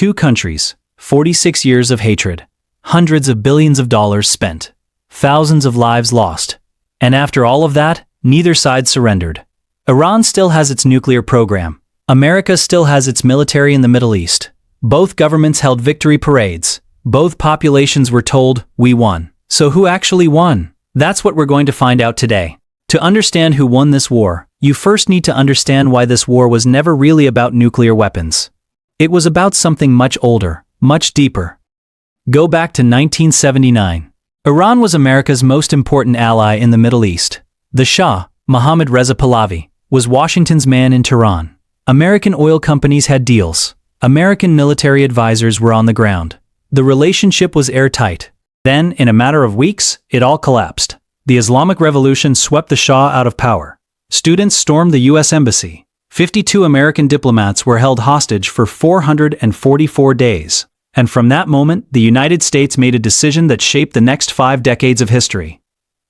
two countries, 46 years of hatred, hundreds of billions of dollars spent, thousands of lives lost. And after all of that, neither side surrendered. Iran still has its nuclear program. America still has its military in the Middle East. Both governments held victory parades. Both populations were told, "We won." So who actually won? That's what we're going to find out today. To understand who won this war, you first need to understand why this war was never really about nuclear weapons. It was about something much older, much deeper. Go back to 1979. Iran was America's most important ally in the Middle East. The Shah, Mohammad Reza Pahlavi, was Washington's man in Tehran. American oil companies had deals. American military advisors were on the ground. The relationship was airtight. Then, in a matter of weeks, it all collapsed. The Islamic Revolution swept the Shah out of power. Students stormed the U.S. Embassy. 52 American diplomats were held hostage for 444 days. And from that moment, the United States made a decision that shaped the next 5 decades of history.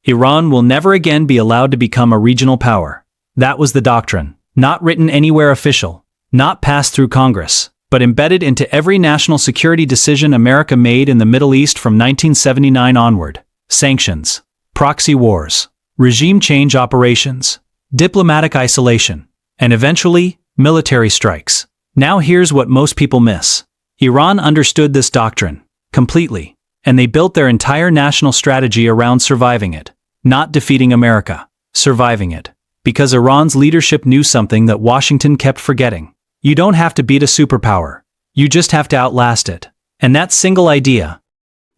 Iran will never again be allowed to become a regional power. That was the doctrine. Not written anywhere official. Not passed through Congress, but embedded into every national security decision America made in the Middle East from 1979 onward. Sanctions, proxy wars, regime change operations, diplomatic isolation, and eventually, military strikes. Now here's what most people miss. Iran understood this doctrine completely, and they built their entire national strategy around surviving it. Not defeating America, surviving it. Because Iran's leadership knew something that Washington kept forgetting. You don't have to beat a superpower. You just have to outlast it. And that single idea,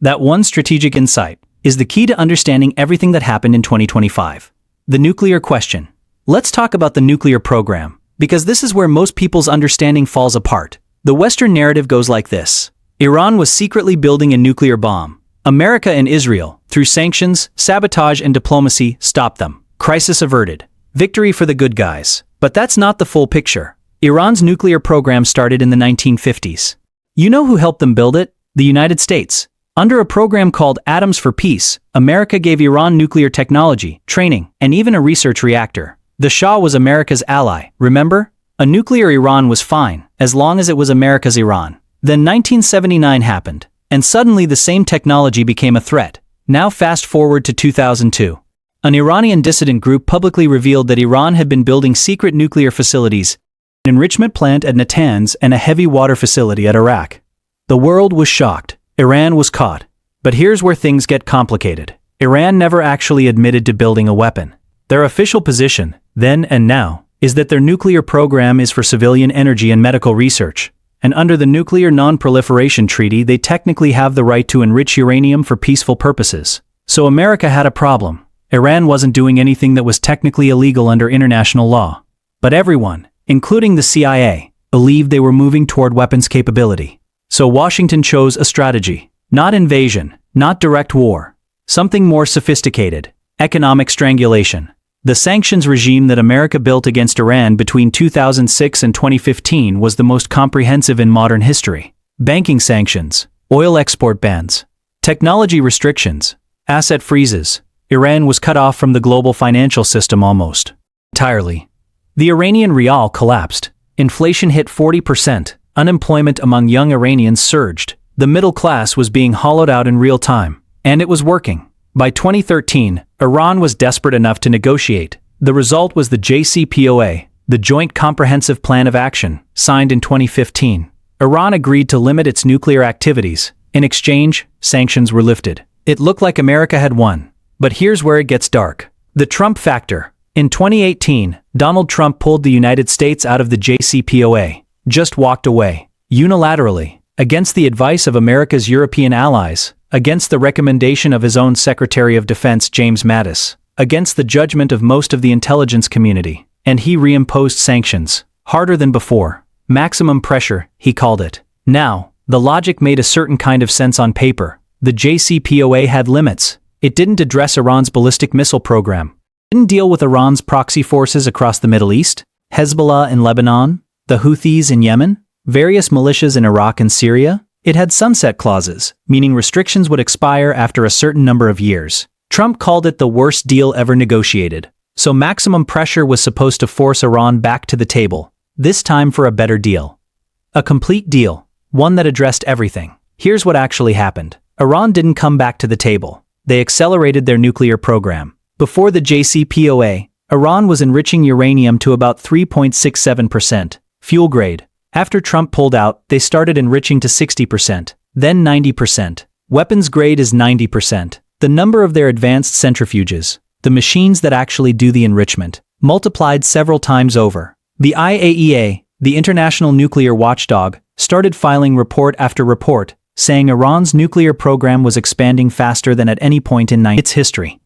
that one strategic insight, is the key to understanding everything that happened in 2025. The nuclear question. Let's talk about the nuclear program, because this is where most people's understanding falls apart. The Western narrative goes like this. Iran was secretly building a nuclear bomb. America and Israel, through sanctions, sabotage, and diplomacy, stopped them. Crisis averted. Victory for the good guys. But that's not the full picture. Iran's nuclear program started in the 1950s. You know who helped them build it? The United States. Under a program called Atoms for Peace, America gave Iran nuclear technology, training, and even a research reactor. The Shah was America's ally, remember? A nuclear Iran was fine, as long as it was America's Iran. Then 1979 happened, and suddenly the same technology became a threat. Now fast forward to 2002. An Iranian dissident group publicly revealed that Iran had been building secret nuclear facilities, an enrichment plant at Natanz and a heavy water facility at Iraq. The world was shocked. Iran was caught. But here's where things get complicated. Iran never actually admitted to building a weapon. Their official position, then and now, is that their nuclear program is for civilian energy and medical research. And under the Nuclear Non-Proliferation Treaty, they technically have the right to enrich uranium for peaceful purposes. So America had a problem. Iran wasn't doing anything that was technically illegal under international law. But everyone, including the CIA, believed they were moving toward weapons capability. So Washington chose a strategy. Not invasion, not direct war. Something more sophisticated. Economic strangulation. The sanctions regime that America built against Iran between 2006 and 2015 was the most comprehensive in modern history. Banking sanctions, oil export bans, technology restrictions, asset freezes. Iran was cut off from the global financial system almost entirely. The Iranian rial collapsed. Inflation hit 40%. Unemployment among young Iranians surged. The middle class was being hollowed out in real time. And it was working. By 2013, Iran was desperate enough to negotiate. The result was the JCPOA, the Joint Comprehensive Plan of Action, signed in 2015. Iran agreed to limit its nuclear activities. In exchange, sanctions were lifted. It looked like America had won. But here's where it gets dark. The Trump factor. In 2018, Donald Trump pulled the United States out of the JCPOA. Just walked away. Unilaterally. Against the advice of America's European allies. Against the recommendation of his own Secretary of Defense James Mattis. Against the judgment of most of the intelligence community. And he reimposed sanctions. Harder than before. Maximum pressure, he called it. Now, the logic made a certain kind of sense on paper. The JCPOA had limits. It didn't address Iran's ballistic missile program. It didn't deal with Iran's proxy forces across the Middle East, Hezbollah in Lebanon, the Houthis in Yemen, various militias in Iraq and Syria. It had sunset clauses, meaning restrictions would expire after a certain number of years. Trump called it the worst deal ever negotiated. So maximum pressure was supposed to force Iran back to the table, this time for a better deal. A complete deal. one that addressed everything. Here's what actually happened. Iran didn't come back to the table. They accelerated their nuclear program. Before the JCPOA, Iran was enriching uranium to about 3.67%, fuel grade. After Trump pulled out, they started enriching to 60%, then 90%. Weapons grade is 90%. The number of their advanced centrifuges, the machines that actually do the enrichment, multiplied several times over. The IAEA, the International Nuclear Watchdog, started filing report after report, saying Iran's nuclear program was expanding faster than at any point in its history.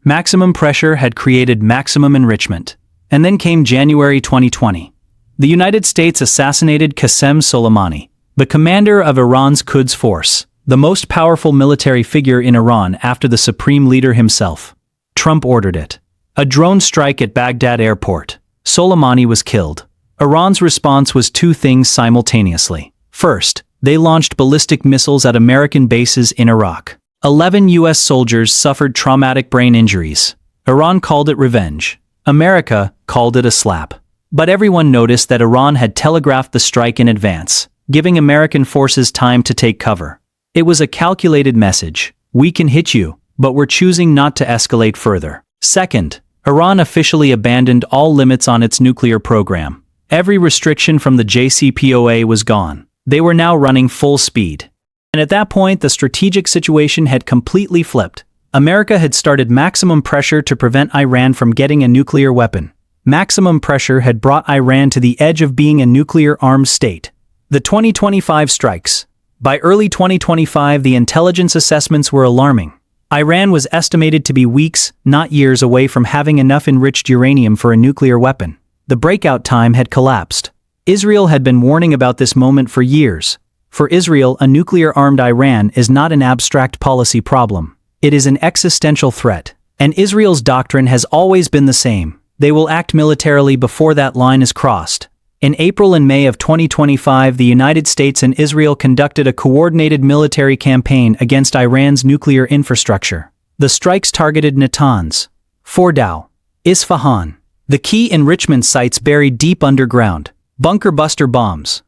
Maximum pressure had created maximum enrichment. And then came January 2020. The United States assassinated Qasem Soleimani, the commander of Iran's Quds Force, the most powerful military figure in Iran after the supreme leader himself. Trump ordered it. A drone strike at Baghdad airport. Soleimani was killed. Iran's response was two things simultaneously. First, they launched ballistic missiles at American bases in Iraq. 11 U.S. soldiers suffered traumatic brain injuries. Iran called it revenge. America called it a slap. But everyone noticed that Iran had telegraphed the strike in advance, giving American forces time to take cover. It was a calculated message. We can hit you, but we're choosing not to escalate further. Second, Iran officially abandoned all limits on its nuclear program. Every restriction from the JCPOA was gone. They were now running full speed. And at that point, the strategic situation had completely flipped. America had started maximum pressure to prevent Iran from getting a nuclear weapon. Maximum pressure had brought Iran to the edge of being a nuclear-armed state. The 2025 strikes. By early 2025, the intelligence assessments were alarming. Iran was estimated to be weeks, not years, away from having enough enriched uranium for a nuclear weapon. The breakout time had collapsed. Israel had been warning about this moment for years. For Israel, a nuclear-armed Iran is not an abstract policy problem. It is an existential threat. And Israel's doctrine has always been the same. They will act militarily before that line is crossed. In April and May of 2025, the United States and Israel conducted a coordinated military campaign against Iran's nuclear infrastructure. The strikes targeted Natanz, Fordow, Isfahan, the key enrichment sites buried deep underground, bunker buster bombs.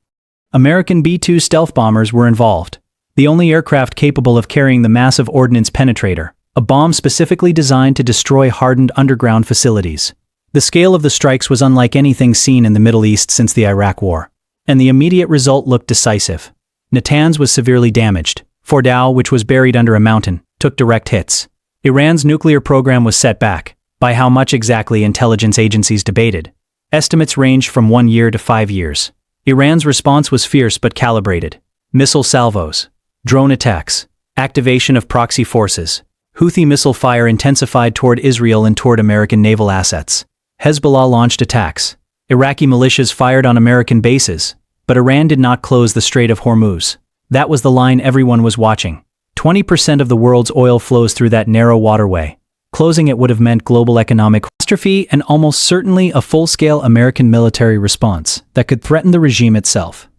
American B-2 stealth bombers were involved, the only aircraft capable of carrying the massive ordnance penetrator, a bomb specifically designed to destroy hardened underground facilities. The scale of the strikes was unlike anything seen in the Middle East since the Iraq War, and the immediate result looked decisive. Natanz was severely damaged. Fordow, which was buried under a mountain, took direct hits. Iran's nuclear program was set back. By how much exactly, intelligence agencies debated. Estimates ranged from 1 year to 5 years. Iran's response was fierce but calibrated. Missile salvos, drone attacks, activation of proxy forces. Houthi missile fire intensified toward Israel and toward American naval assets. Hezbollah launched attacks. Iraqi militias fired on American bases, but Iran did not close the Strait of Hormuz. That was the line everyone was watching. 20% of the world's oil flows through that narrow waterway. Closing it would have meant global economic catastrophe and almost certainly a full-scale American military response that could threaten the regime itself.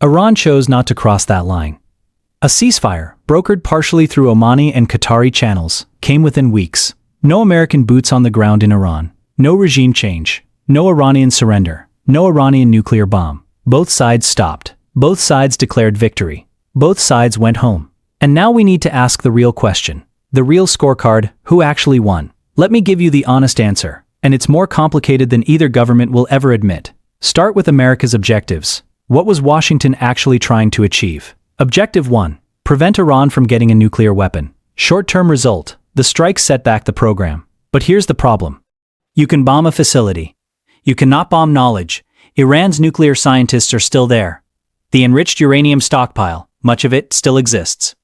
Iran chose not to cross that line. A ceasefire, brokered partially through Omani and Qatari channels, came within weeks. No American boots on the ground in Iran. No regime change. No Iranian surrender. No Iranian nuclear bomb. Both sides stopped. Both sides declared victory. Both sides went home. And now we need to ask the real question. The real scorecard: who actually won? Let me give you the honest answer, and it's more complicated than either government will ever admit. Start with America's objectives. What was Washington actually trying to achieve? Objective 1. Prevent Iran from getting a nuclear weapon. Short-term result: the strikes set back the program. But here's the problem. You can bomb a facility. You cannot bomb knowledge. Iran's nuclear scientists are still there. The enriched uranium stockpile, much of it, still exists.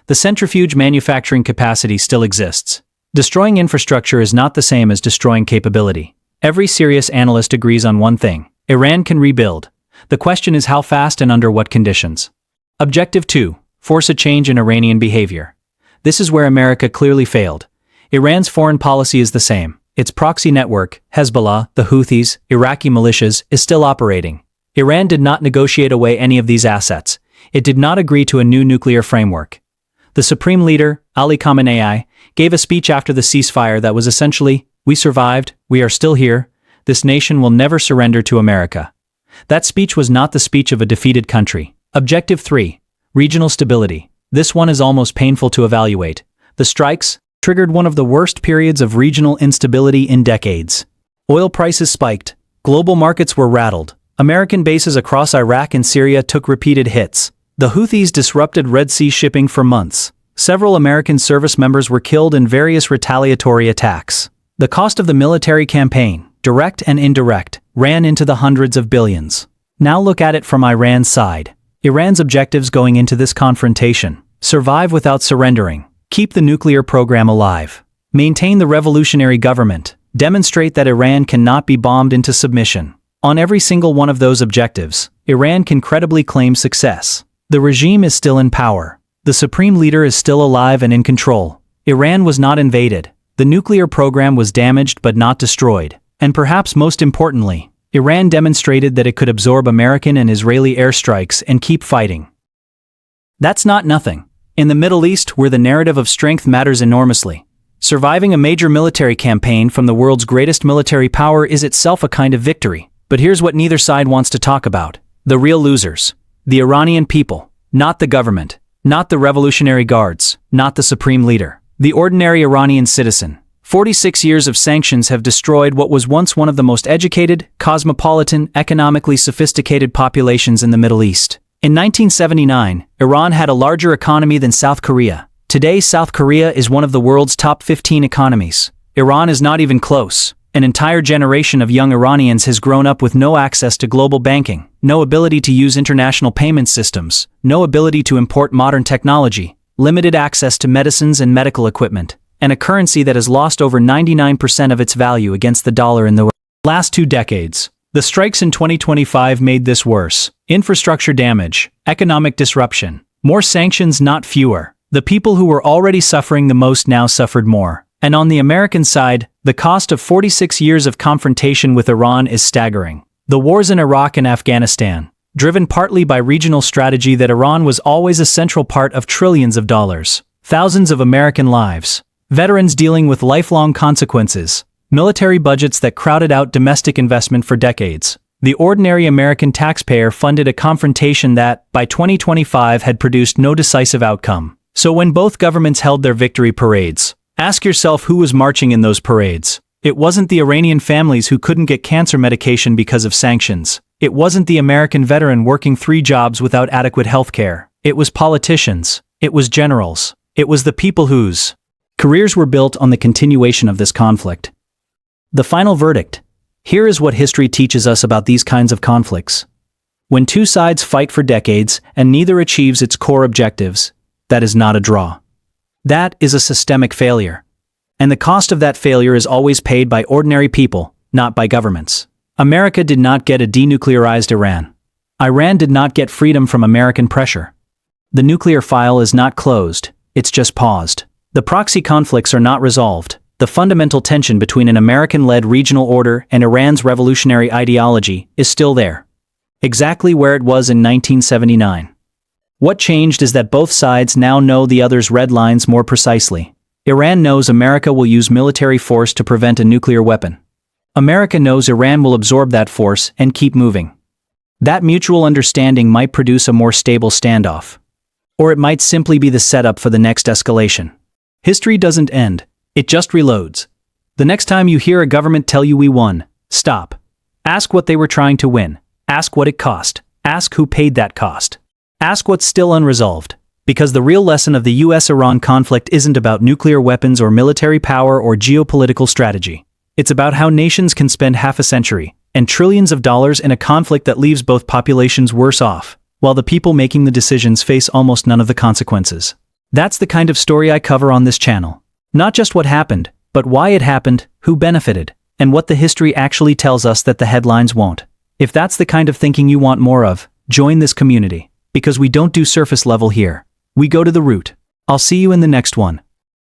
The centrifuge manufacturing capacity still exists. Destroying infrastructure is not the same as destroying capability. Every serious analyst agrees on one thing: Iran can rebuild. The question is how fast and under what conditions. Objective 2. Force a change in Iranian behavior. This is where America clearly failed. Iran's foreign policy is the same. Its proxy network, Hezbollah, the Houthis, Iraqi militias, is still operating. Iran did not negotiate away any of these assets. It did not agree to a new nuclear framework. The supreme leader, Ali Khamenei, gave a speech after the ceasefire that was essentially, "We survived, we are still here, this nation will never surrender to America." That speech was not the speech of a defeated country. Objective 3. Regional stability. This one is almost painful to evaluate. The strikes triggered one of the worst periods of regional instability in decades. Oil prices spiked. Global markets were rattled. American bases across Iraq and Syria took repeated hits. The Houthis disrupted Red Sea shipping for months. Several American service members were killed in various retaliatory attacks. The cost of the military campaign, direct and indirect, ran into the hundreds of billions. Now look at it from Iran's side. Iran's objectives going into this confrontation: survive without surrendering, keep the nuclear program alive, maintain the revolutionary government, demonstrate that Iran cannot be bombed into submission. On every single one of those objectives, Iran can credibly claim success. The regime is still in power. The supreme leader is still alive and in control. Iran was not invaded. The nuclear program was damaged but not destroyed. And perhaps most importantly, Iran demonstrated that it could absorb American and Israeli airstrikes and keep fighting. That's not nothing. In the Middle East, where the narrative of strength matters enormously, surviving a major military campaign from the world's greatest military power is itself a kind of victory. But here's what neither side wants to talk about. The real losers. The Iranian people. Not the government. Not the Revolutionary Guards. Not the supreme leader. The ordinary Iranian citizen. 46 years of sanctions have destroyed what was once one of the most educated, cosmopolitan, economically sophisticated populations in the Middle East. In 1979, Iran had a larger economy than South Korea. Today, South Korea is one of the world's top 15 economies. Iran is not even close. An entire generation of young Iranians has grown up with no access to global banking, no ability to use international payment systems, no ability to import modern technology, limited access to medicines and medical equipment, and a currency that has lost over 99% of its value against the dollar in the last 2 decades. The strikes in 2025 made this worse. Infrastructure damage, economic disruption, more sanctions, not fewer. The people who were already suffering the most now suffered more. And on the American side, the cost of 46 years of confrontation with Iran is staggering. The wars in Iraq and Afghanistan, driven partly by regional strategy that Iran was always a central part of trillions of dollars. Thousands of American lives. Veterans dealing with lifelong consequences. Military budgets that crowded out domestic investment for decades. The ordinary American taxpayer funded a confrontation that, by 2025, had produced no decisive outcome. So when both governments held their victory parades, ask yourself who was marching in those parades. It wasn't the Iranian families who couldn't get cancer medication because of sanctions. It wasn't the American veteran working 3 jobs without adequate health care. It was politicians. It was generals. It was the people whose careers were built on the continuation of this conflict. The final verdict. Here is what history teaches us about these kinds of conflicts. When 2 sides fight for decades and neither achieves its core objectives, that is not a draw. That is a systemic failure. And the cost of that failure is always paid by ordinary people, not by governments. America did not get a denuclearized Iran. Iran did not get freedom from American pressure. The nuclear file is not closed, it's just paused. The proxy conflicts are not resolved. The fundamental tension between an American-led regional order and Iran's revolutionary ideology is still there. Exactly where it was in 1979. What changed is that both sides now know the other's red lines more precisely. Iran knows America will use military force to prevent a nuclear weapon. America knows Iran will absorb that force and keep moving. That mutual understanding might produce a more stable standoff. Or it might simply be the setup for the next escalation. History doesn't end, it just reloads. The next time you hear a government tell you we won, stop. Ask what they were trying to win. Ask what it cost. Ask who paid that cost. Ask what's still unresolved. Because the real lesson of the US-Iran conflict isn't about nuclear weapons or military power or geopolitical strategy. It's about how nations can spend half a century and trillions of dollars in a conflict that leaves both populations worse off, while the people making the decisions face almost none of the consequences. That's the kind of story I cover on this channel. Not just what happened, but why it happened, who benefited, and what the history actually tells us that the headlines won't. If that's the kind of thinking you want more of, join this community. Because we don't do surface level here. We go to the root. I'll see you in the next one.